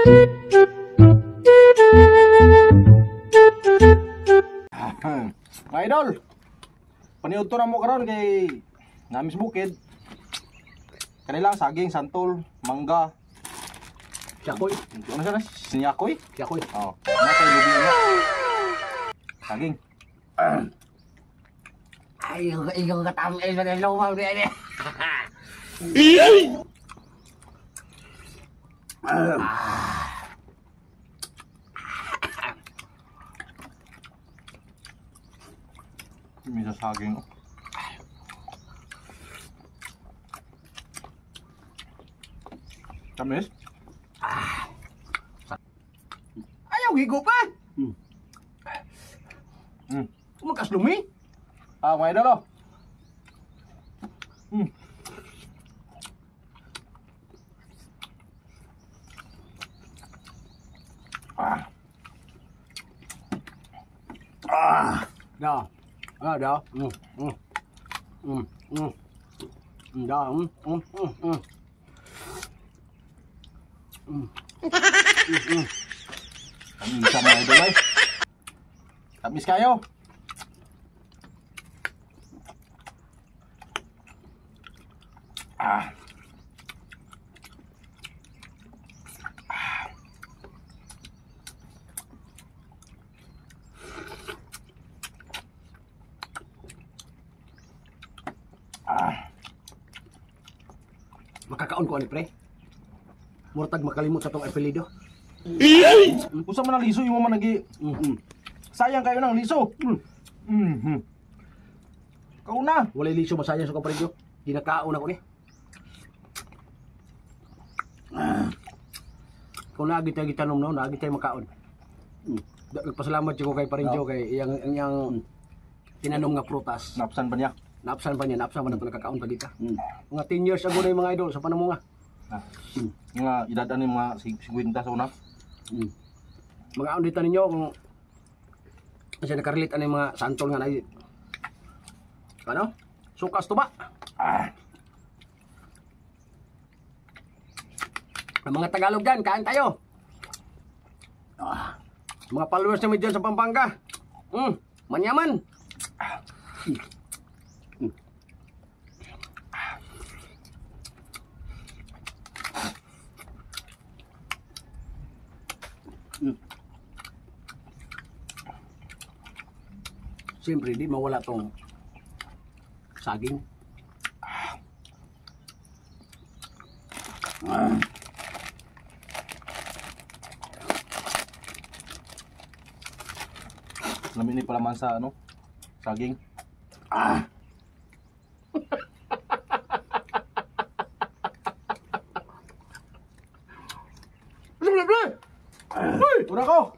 Mga idol, paniud to na mo karon kay namis bukid. Kanilang saging, santol, mangga. Siyakoy. Ano siya na? Sinyakoy? Siyakoy. Oo. Ano kayo lubi niya? Saging. Ay, ikaw katamay sa lumaw niya. May sa saging. Tamis? Ayaw, higo pa. Kumakas lumi. Mga idol oh. Đó. Đó. Đó. Tamis sa mga idol ay. Tamis kayo. Makakaon ko ani pre. Murtag makalimot sa tong apelyido. Usa man ang liso yung man nagi. Sayang kayo ng liso. Kauna. Walay liso masaya sa kapalidyo. Ginakaon ako ni. Kung lagi tayo gitanom no, lagi tayo makaon. Nagpasalamat ko kay Parinjo kay iyang tinanom nga prutas. Napsan ba niya? Napsan pa niya, napsan pa na ito nakakaon pa dito. Mga 10 years ago na yung mga idol sa panamo nga. Mga edad ano yung mga 50 sa una? Mga aon dito ninyo kung kasi nakarelate ano yung mga santol nga na ano? Sukas to ba? Ang mga Tagalog dyan, kain tayo. Mga followers namin dyan sa Pampanga. Manyaman. Siyempre, di mawala tong saging. Lamin ni palaman sa ano? Saging. Uy! Una ko!